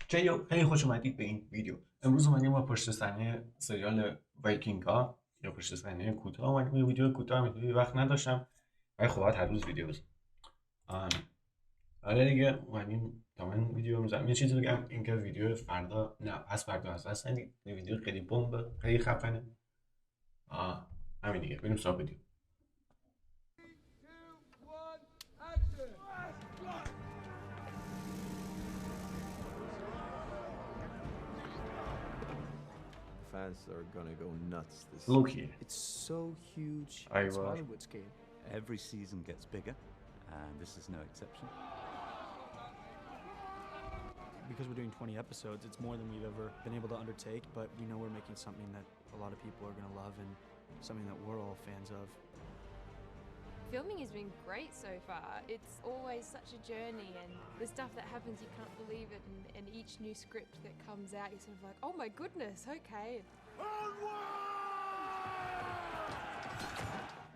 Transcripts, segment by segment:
خیلی خوش اومدید به این ویدیو. امروز اومدیم با پشت صحنه سریال وایکینگ ها یا پشت صحنه کوتاه اومدیم. این ویدیو کوتاه میتونی وقت نداشتم ولی خب هر روز ویدیو بزنم. حالا دیگه اومدیم تمام ویدیو میذارم. یه چیزی بگم، اینکه ویدیو فردا نه پس فردا هست ویدیو خیلی بمب، خیلی خفنه. همین دیگه، بریم سراغ ویدیو. Fans are gonna go nuts this Look here. It's so huge. It's Hollywood scale. Every season gets bigger, and this is no exception. Because we're doing 20 episodes, it's more than we've ever been able to undertake, but we know we're making something that a lot of people are gonna love and something that we're all fans of. Filming has been great so far. It's always such a journey, and the stuff that happens, you can't believe it, and each new script that comes out, you're sort of like, oh my goodness, okay.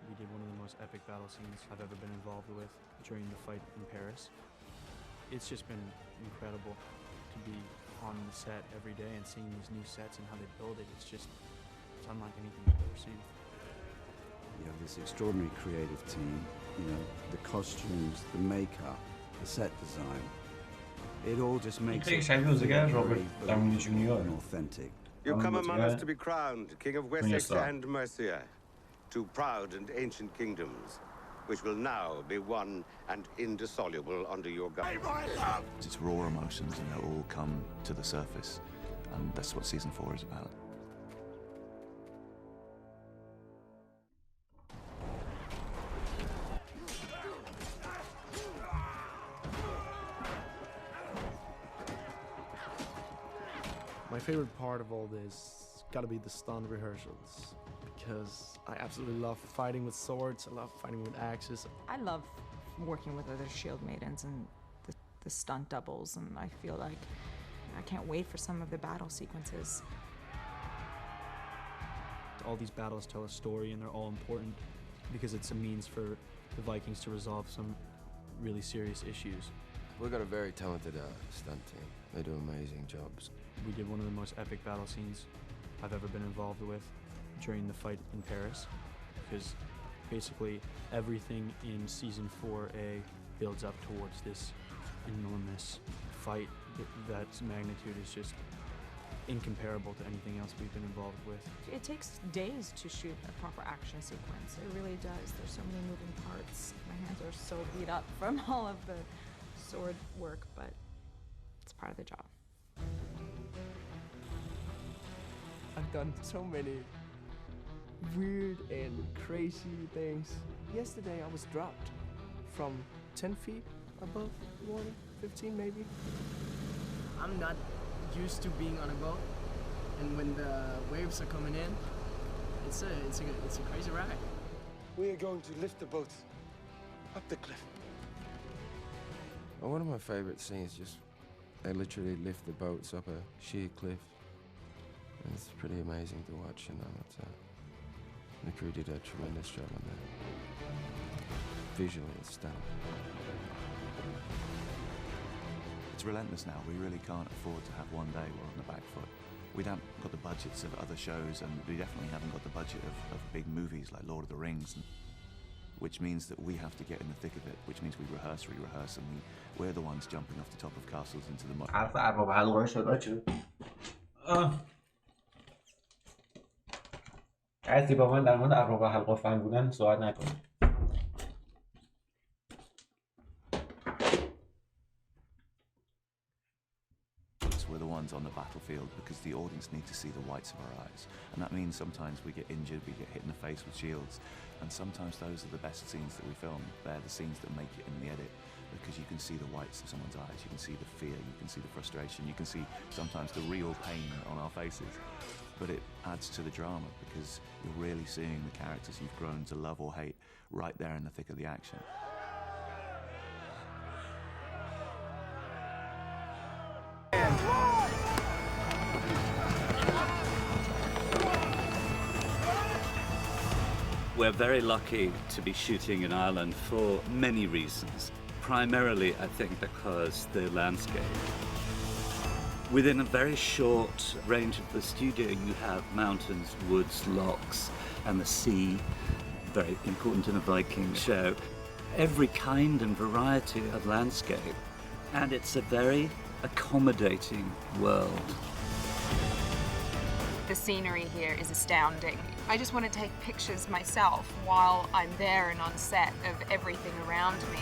We did one of the most epic battle scenes I've ever been involved with during the fight in Paris. It's just been incredible to be on the set every day and seeing these new sets and how they build it. It's unlike anything I've ever seen. You know, this extraordinary creative team, you know, the costumes, the makeup, the set design, it all just makes it very authentic. You come among us to be crowned King of Wessex and Mercia, two proud and ancient kingdoms, which will now be one and indissoluble under your guidance. It's raw emotions and they all come to the surface, and that's what season 4 is about. My favorite part of all this gotta be the stunt rehearsals, because I absolutely love fighting with swords, I love fighting with axes. I love working with other shield maidens and the stunt doubles, and I feel like I can't wait for some of the battle sequences. All these battles tell a story, and they're all important because it's a means for the Vikings to resolve some really serious issues. We've got a very talented stunt team. They do amazing jobs. We did one of the most epic battle scenes I've ever been involved with during the fight in Paris, because basically everything in season 4A builds up towards this enormous fight that's magnitude is just incomparable to anything else we've been involved with. It takes days to shoot a proper action sequence. It really does. There's so many moving parts. My hands are so beat up from all of the sword work, but it's part of the job. I've done so many weird and crazy things. Yesterday I was dropped from 10 feet above water, 15 maybe. I'm not used to being on a boat, and when the waves are coming in, it's a crazy ride. We are going to lift the boat up the cliff. Well, one of my favorite scenes, just they literally lift the boats up a sheer cliff. It's pretty amazing to watch, you know. The crew did a tremendous job on that. Visually, it's stunning. It's relentless now. We really can't afford to have one day we're on the back foot. We haven't got the budgets of other shows, and we definitely haven't got the budget of big movies like Lord of the Rings, which means that we have to get in the thick of it, which means we re-rehearse, and we're the ones jumping off the top of castles into the mud. حرف ارباب حلقه شد چه؟ کسی با من در مورد ارباب حلقه فن بودن صحبت نکنه. We're the ones on the battlefield because the audience need to see the whites of our eyes, and that means sometimes we get injured, we get hit in the face with shields, and sometimes those are the best scenes that we film. They're the scenes that make it in the edit, because you can see the whites of someone's eyes, you can see the fear, you can see the frustration, you can see sometimes the real pain on our faces. But it adds to the drama because you're really seeing the characters you've grown to love or hate right there in the thick of the action. We're very lucky to be shooting in Ireland for many reasons. Primarily, I think, because the landscape. Within a very short range of the studio, you have mountains, woods, lochs, and the sea, very important in a Viking show. Every kind and variety of landscape, and it's a very accommodating world. The scenery here is astounding. I just want to take pictures myself while I'm there and on set of everything around me.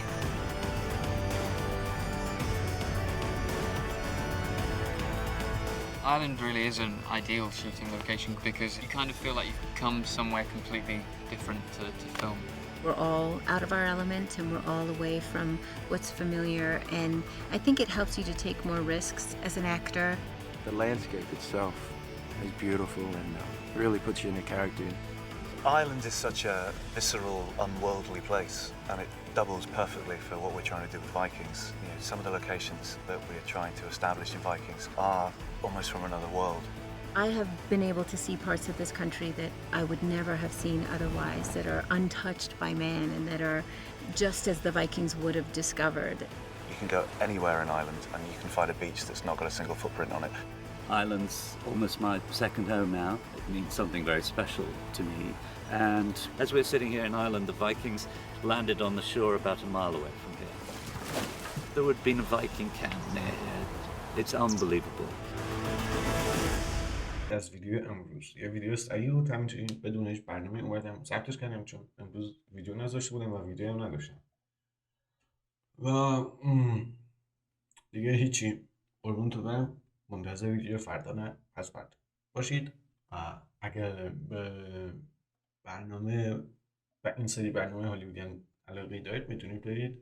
Ireland really is an ideal shooting location because you kind of feel like you've come somewhere completely different to film. We're all out of our element and we're all away from what's familiar, and I think it helps you to take more risks as an actor. The landscape itself is beautiful and really puts you in a character. Ireland is such a visceral, unworldly place, and it doubles perfectly for what we're trying to do with Vikings. You know, some of the locations that we're trying to establish in Vikings are almost from another world. I have been able to see parts of this country that I would never have seen otherwise, that are untouched by man and that are just as the Vikings would have discovered. You can go anywhere in Ireland and you can find a beach that's not got a single footprint on it. Ireland's almost my second home now. It means something very special to me. And as we're sitting here in Ireland, the Vikings landed on the shore about a mile away from here. There would have been a Viking camp near here. It's unbelievable. از ویدیو امروز یه ویدیو سریع بود، همینجوری بدون هیچ برنامه اومدم ضبطش کردم چون امروز ویدیو نذاشته بودم و ویدیو هم نداشتم و دیگه هیچی. قربون تو برم، منتظر ویدیو فردا نه پس فردا باشید. اگر به برنامه و این سری برنامه هالیوودیان علاقه دارید میتونید برید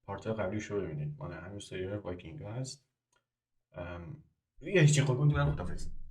پارت قبلیش رو ببینید، مال همین سریال وایکینگ هست. دیگه هیچی. قربون تو برم، خداحافظ.